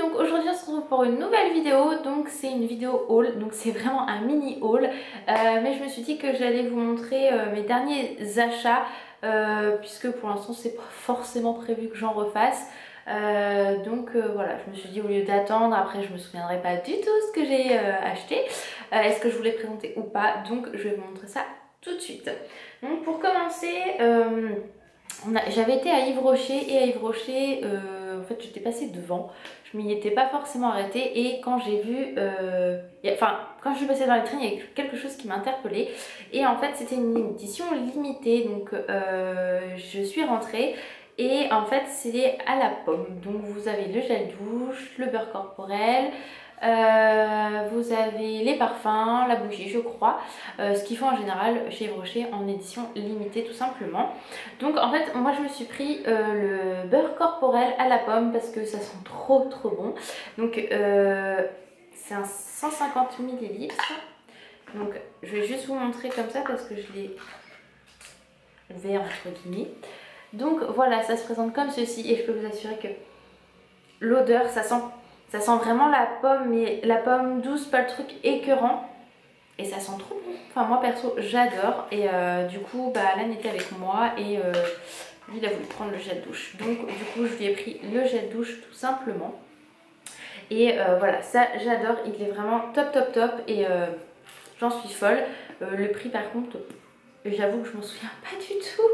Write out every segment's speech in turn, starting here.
donc aujourd'hui on se retrouve pour une nouvelle vidéo. Donc c'est une vidéo haul, donc c'est vraiment un mini haul, mais je me suis dit que j'allais vous montrer mes derniers achats, puisque pour l'instant c'est pas forcément prévu que j'en refasse. Voilà, je me suis dit au lieu d'attendre, après je me souviendrai pas du tout ce que j'ai acheté, est-ce que je voulais présenter ou pas, donc je vais vous montrer ça tout de suite. Donc pour commencer, j'avais été à Yves Rocher, et à Yves Rocher en fait j'étais passée devant, je m'y étais pas forcément arrêtée, et quand j'ai vu, quand je suis passée dans les trains, il y a quelque chose qui m'a interpellée, et en fait c'était une édition limitée, donc je suis rentrée. Et en fait c'est à la pomme, donc vous avez le gel douche, le beurre corporel, vous avez les parfums, la bougie je crois, ce qu'ils font en général chez Yves Rocher en édition limitée tout simplement. Donc en fait moi je me suis pris le beurre corporel à la pomme parce que ça sent trop bon. Donc c'est un 150 ml. Donc je vais juste vous montrer comme ça parce que je l'ai ouvert entre guillemets. Donc voilà, ça se présente comme ceci, et je peux vous assurer que l'odeur, ça sent vraiment la pomme, mais la pomme douce, pas le truc écœurant, et ça sent trop bon. Enfin moi perso j'adore, et du coup Alan était avec moi, et lui il a voulu prendre le gel douche, donc du coup je lui ai pris le gel douche tout simplement. Et voilà, ça j'adore, il est vraiment top, et j'en suis folle. Le prix par contre, j'avoue que je m'en souviens pas du tout,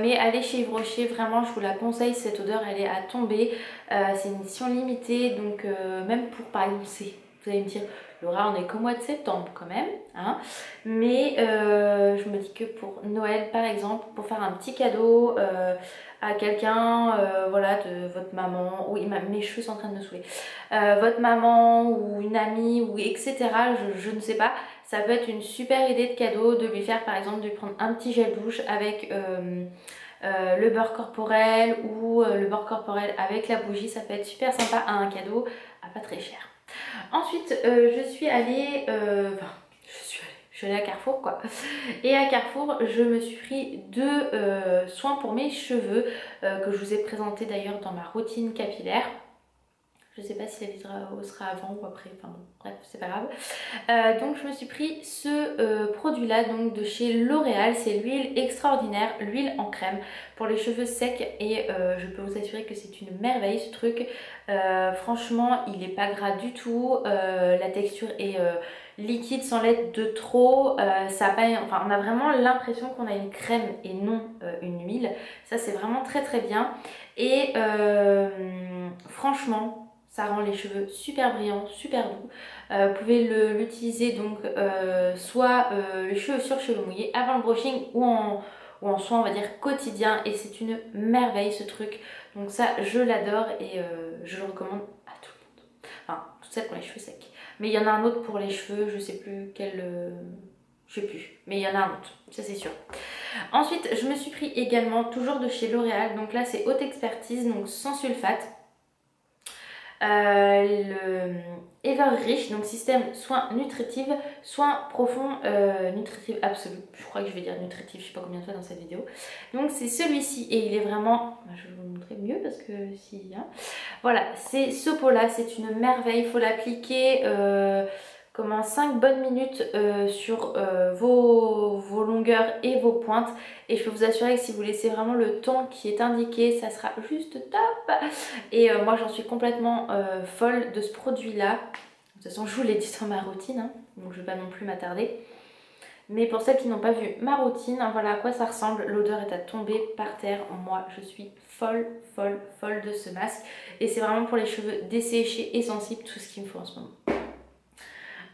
mais allez chez Yves Rocher, vraiment je vous la conseille, cette odeur elle est à tomber. C'est une édition limitée, donc même pour par exemple, vous allez me dire Laura, on est qu'au mois de septembre quand même, hein, mais je me dis que pour Noël par exemple, pour faire un petit cadeau à quelqu'un, voilà, de votre maman, oui mes cheveux sont en train de me saouler, votre maman ou une amie ou etc, je ne sais pas. Ça peut être une super idée de cadeau de lui faire par exemple, de lui prendre un petit gel douche avec le beurre corporel, ou le beurre corporel avec la bougie. Ça peut être super sympa à un cadeau à pas très cher. Ensuite je suis allée à Carrefour quoi. Et à Carrefour je me suis pris deux soins pour mes cheveux que je vous ai présenté d'ailleurs dans ma routine capillaire. Je sais pas si la vidéo sera avant ou après, enfin bon, bref, c'est pas grave. Donc je me suis pris ce produit là, donc de chez L'Oréal, c'est l'huile extraordinaire, l'huile en crème pour les cheveux secs, et je peux vous assurer que c'est une merveille ce truc. Franchement il est pas gras du tout, la texture est liquide sans l'être de trop, ça a pas, enfin, on a vraiment l'impression qu'on a une crème et non une huile, ça c'est vraiment très bien, et franchement ça rend les cheveux super brillants, super doux. Vous pouvez l'utiliser donc soit les cheveux sur cheveux mouillés avant le brushing, ou en soin on va dire quotidien, et c'est une merveille ce truc. Donc ça je l'adore, et je le recommande à tout le monde. Enfin toutes celles qui ont les cheveux secs. Mais il y en a un autre pour les cheveux, je sais plus quel... je sais plus, mais il y en a un autre, ça c'est sûr. Ensuite je me suis pris également, toujours de chez L'Oréal, donc là c'est haute expertise, donc sans sulfate. Le Ever Rich, donc système soins nutritifs, soins profonds, nutritifs absolus, je crois que je vais dire nutritif, je sais pas combien de fois dans cette vidéo. Donc c'est celui-ci, et il est vraiment, je vais vous montrer mieux parce que si, hein. Voilà, c'est ce pot là, c'est une merveille, il faut l'appliquer comme en 5 bonnes minutes sur vos longueurs et vos pointes, et je peux vous assurer que si vous laissez vraiment le temps qui est indiqué, ça sera juste top. Et moi j'en suis complètement folle de ce produit là. De toute façon je vous l'ai dit sur ma routine, hein, donc je vais pas non plus m'attarder, mais pour celles qui n'ont pas vu ma routine, voilà à quoi ça ressemble. L'odeur est à tomber par terre, moi je suis folle de ce masque, et c'est vraiment pour les cheveux desséchés et sensibles, tout ce qu'il me faut en ce moment.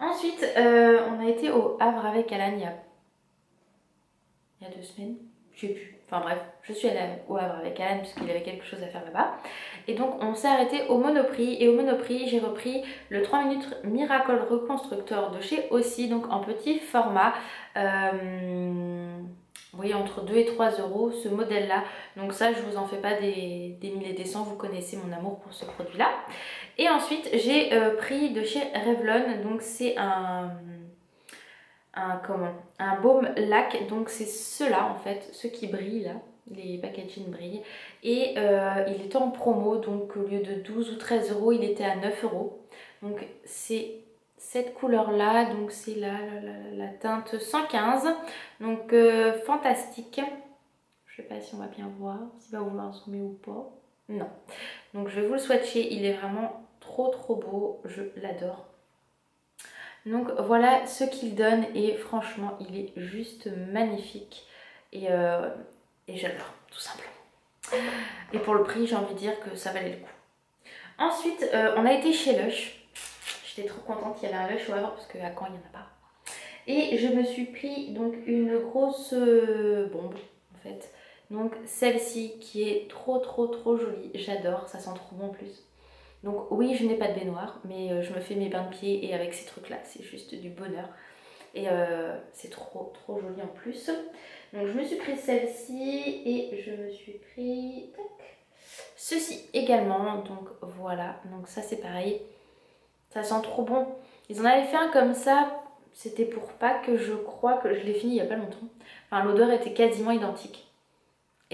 Ensuite, on a été au Havre avec Alan il y a 2 semaines, je sais plus. Enfin bref, je suis allée au Havre avec Alan puisqu'il avait quelque chose à faire là-bas. Et donc on s'est arrêté au Monoprix, et au Monoprix j'ai repris le 3 minutes Miracle Reconstructeur de chez Aussi, donc en petit format. Vous voyez, entre 2 et 3 euros ce modèle là, donc ça je vous en fais pas des mille et des cents, vous connaissez mon amour pour ce produit là. Et ensuite j'ai pris de chez Revlon, donc c'est un baume lac, donc c'est ceux-là en fait, ceux qui brillent là, les packaging brillent. Et il était en promo, donc au lieu de 12 ou 13 euros, il était à 9 euros. Donc c'est cette couleur là, donc c'est la teinte 115. Donc fantastique. Je sais pas si on va bien voir, s'il va vouloir zoomer ou pas. Non. Donc je vais vous le swatcher, il est vraiment trop beau, je l'adore. Donc voilà ce qu'il donne et franchement il est juste magnifique et j'adore tout simplement. Et pour le prix j'ai envie de dire que ça valait le coup. Ensuite on a été chez Lush. J'étais trop contente, il y avait un Lush au Havre parce qu'à Caen il n'y en a pas. Et je me suis pris donc une grosse bombe en fait. Donc celle-ci qui est trop jolie, j'adore, ça sent trop bon en plus. Donc oui, je n'ai pas de baignoire, mais je me fais mes bains de pieds et avec ces trucs là, c'est juste du bonheur. Et c'est trop joli en plus. Donc je me suis pris celle-ci et je me suis pris ceci également. Donc voilà, donc ça c'est pareil, ça sent trop bon. Ils en avaient fait un comme ça, c'était pour Pâques, je crois que je l'ai fini il n'y a pas longtemps. Enfin l'odeur était quasiment identique.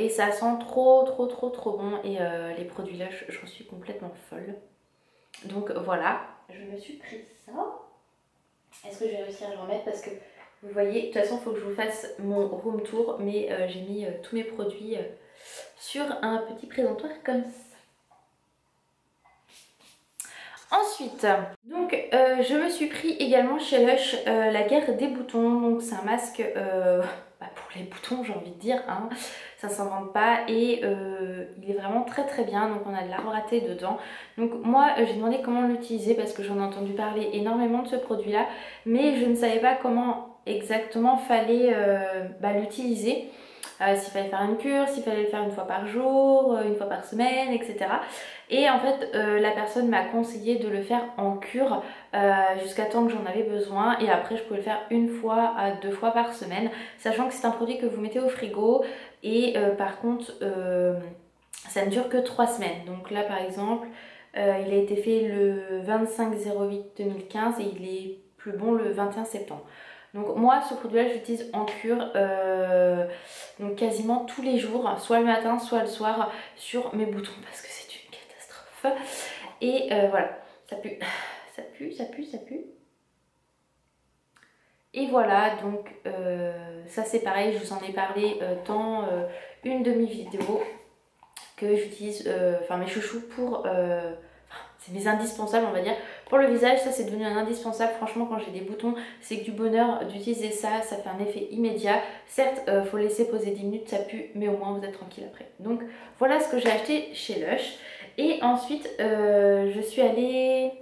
Et ça sent trop bon et les produits Lush, j'en suis complètement folle. Donc voilà, je me suis pris ça. Est-ce que je vais réussir à le remettre parce que vous voyez, de toute façon il faut que je vous fasse mon room tour, mais j'ai mis tous mes produits sur un petit présentoir comme ça. Ensuite, donc je me suis pris également chez Lush la guerre des boutons. Donc c'est un masque pour les boutons, j'ai envie de dire, hein. Ça s'invente pas et il est vraiment très bien. Donc on a de l'arbre à thé dedans. Donc moi j'ai demandé comment l'utiliser parce que j'en ai entendu parler énormément de ce produit là, mais je ne savais pas comment exactement fallait l'utiliser. S'il fallait faire une cure, s'il fallait le faire une fois par jour, une fois par semaine, etc. Et en fait la personne m'a conseillé de le faire en cure jusqu'à temps que j'en avais besoin, et après je pouvais le faire une fois à 2 fois par semaine, sachant que c'est un produit que vous mettez au frigo et par contre ça ne dure que 3 semaines. Donc là par exemple il a été fait le 25/08/2015 et il est plus bon le 21 septembre. Donc moi ce produit là j'utilise en cure donc quasiment tous les jours, soit le matin soit le soir sur mes boutons parce que c'est une catastrophe. Et voilà, ça pue, ça pue. Et voilà, donc ça c'est pareil, je vous en ai parlé dans une de mes vidéos que j'utilise, mes chouchous pour... c'est mes indispensables on va dire. Pour le visage, ça c'est devenu un indispensable. Franchement quand j'ai des boutons, c'est que du bonheur d'utiliser ça, ça fait un effet immédiat. Certes, faut laisser poser 10 minutes, ça pue, mais au moins vous êtes tranquille après. Donc voilà ce que j'ai acheté chez Lush. Et ensuite, je suis allée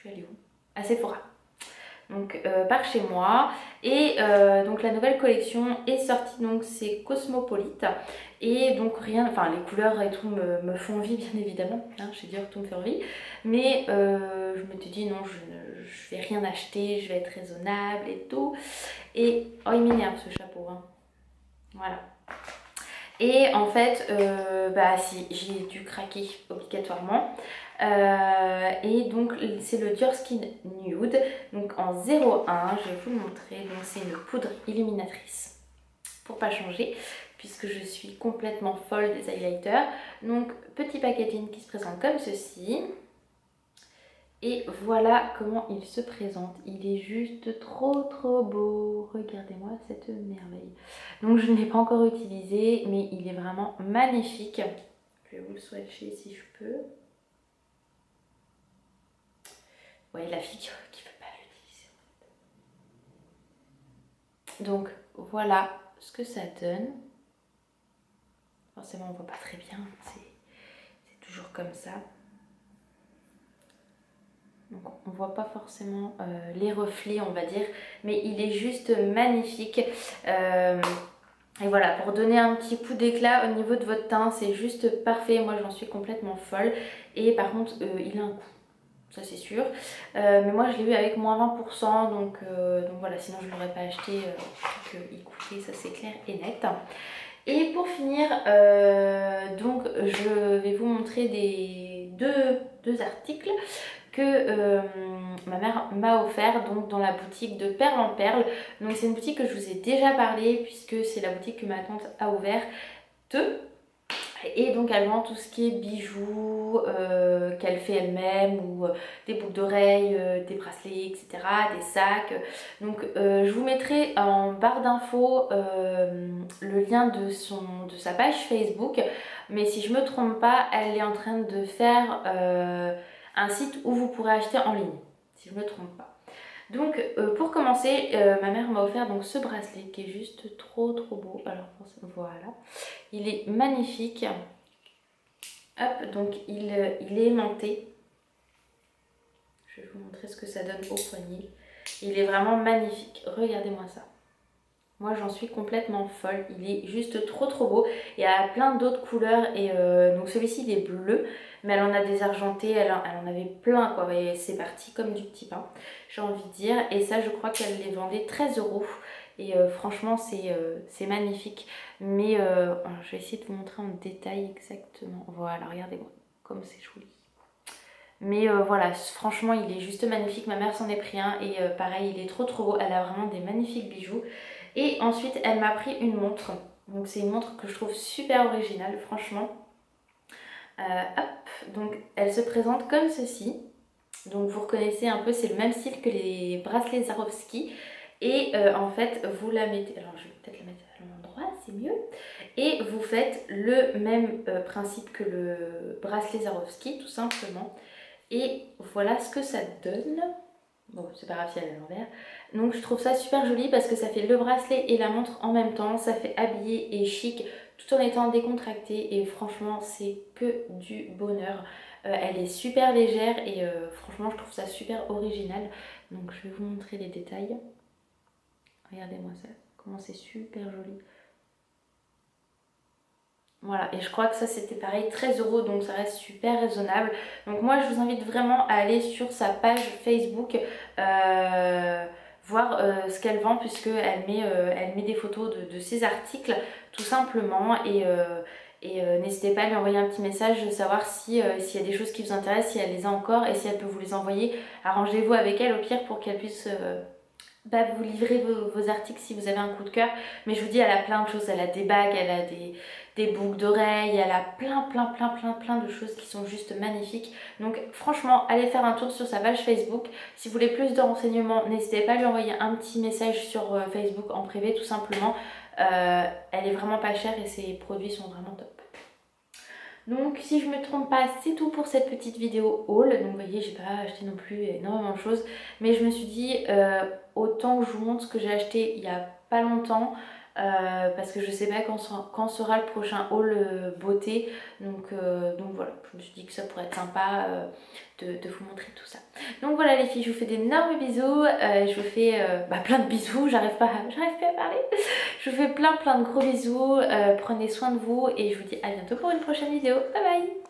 où? À Sephora. Donc par chez moi. Et donc la nouvelle collection est sortie, donc c'est Cosmopolite. Et donc rien, enfin les couleurs et tout me font envie bien évidemment, hein, je vais dire tout me fait envie. Mais je m'étais dit non, je vais rien acheter, je vais être raisonnable et tout. Et oh il m'énerve ce chapeau, hein. Voilà. Et en fait, si j'ai dû craquer obligatoirement. Et donc c'est le Dior Skin Nude, donc en 01, je vais vous le montrer. Donc c'est une poudre illuminatrice pour pas changer puisque je suis complètement folle des highlighters. Donc petit packaging qui se présente comme ceci. Et voilà comment il se présente. Il est juste trop beau. Regardez-moi cette merveille. Donc je ne l'ai pas encore utilisé, mais il est vraiment magnifique. Je vais vous le swatcher si je peux. Ouais, la fille qui ne veut pas l'utiliser en fait. Donc voilà ce que ça donne. Forcément on ne voit pas très bien, c'est toujours comme ça. Donc on ne voit pas forcément les reflets on va dire, mais il est juste magnifique. Et voilà, pour donner un petit coup d'éclat au niveau de votre teint, c'est juste parfait. Moi j'en suis complètement folle. Et par contre il a un coût, ça c'est sûr. Mais moi je l'ai eu avec moins 20%, donc voilà, sinon je ne l'aurais pas acheté, il coûtait, ça c'est clair et net. Et pour finir, donc je vais vous montrer deux articles que que ma mère m'a offert donc dans la boutique de Perle en Perle. Donc c'est une boutique que je vous ai déjà parlé puisque c'est la boutique que ma tante a ouverte. Et donc elle vend tout ce qui est bijoux qu'elle fait elle-même ou des boucles d'oreilles, des bracelets, etc., des sacs. Donc je vous mettrai en barre d'infos le lien de sa page Facebook. Mais si je me trompe pas, elle est en train de faire un site où vous pourrez acheter en ligne. Si je me trompe pas. Donc pour commencer, ma mère m'a offert donc ce bracelet qui est juste trop beau. Alors voilà, il est magnifique. Hop, donc il est aimanté. Je vais vous montrer ce que ça donne au poignet. Il est vraiment magnifique. Regardez-moi ça. Moi j'en suis complètement folle. Il est juste trop beau. Il y a plein d'autres couleurs et donc celui-ci il est bleu. Mais elle en a des argentés, elle en avait plein quoi. Et c'est parti comme du petit pain, j'ai envie de dire. Et ça je crois qu'elle les vendait 13 €. Et franchement c'est magnifique. Mais je vais essayer de vous montrer en détail exactement. Voilà, regardez-moi comme c'est joli. Mais voilà, franchement il est juste magnifique. Ma mère s'en est pris un et pareil il est trop beau. Elle a vraiment des magnifiques bijoux. Et ensuite elle m'a pris une montre. Donc c'est une montre que je trouve super originale franchement. Hop, donc elle se présente comme ceci. Donc vous reconnaissez un peu, c'est le même style que les bracelets Swarovski. Et en fait vous la mettez, alors je vais peut-être la mettre à l'endroit, c'est mieux. Et vous faites le même principe que le bracelet Swarovski tout simplement. Et voilà ce que ça donne. Bon c'est pas grave si elle est à l'envers. Donc je trouve ça super joli parce que ça fait le bracelet et la montre en même temps. Ça fait habillé et chic tout en étant décontractée et franchement c'est que du bonheur. Elle est super légère et franchement je trouve ça super original. Donc je vais vous montrer les détails. Regardez-moi ça, comment c'est super joli. Voilà, et je crois que ça c'était pareil, 13 € donc ça reste super raisonnable. Donc moi je vous invite vraiment à aller sur sa page Facebook, voir ce qu'elle vend puisqu'elle met des photos de ses articles tout simplement. Et n'hésitez pas à lui envoyer un petit message de savoir s'il y a des choses qui vous intéressent, si elle les a encore et si elle peut vous les envoyer. Arrangez-vous avec elle au pire pour qu'elle puisse vous livrer vos articles si vous avez un coup de cœur. Mais je vous dis, elle a plein de choses, elle a des bagues, elle a des boucles d'oreilles, elle a plein de choses qui sont juste magnifiques. Donc franchement allez faire un tour sur sa page Facebook. Si vous voulez plus de renseignements, n'hésitez pas à lui envoyer un petit message sur Facebook en privé tout simplement. Elle est vraiment pas chère et ses produits sont vraiment top. Donc si je me trompe pas, c'est tout pour cette petite vidéo haul. Donc vous voyez, j'ai pas acheté non plus énormément de choses, mais je me suis dit autant que je vous montre ce que j'ai acheté il y a pas longtemps, parce que je sais pas quand sera le prochain haul beauté. Donc voilà, je me suis dit que ça pourrait être sympa de vous montrer tout ça. Donc voilà les filles, je vous fais d'énormes bisous, je vous fais plein de bisous, j'arrive pas à parler. Je vous fais plein de gros bisous, prenez soin de vous et je vous dis à bientôt pour une prochaine vidéo. Bye bye.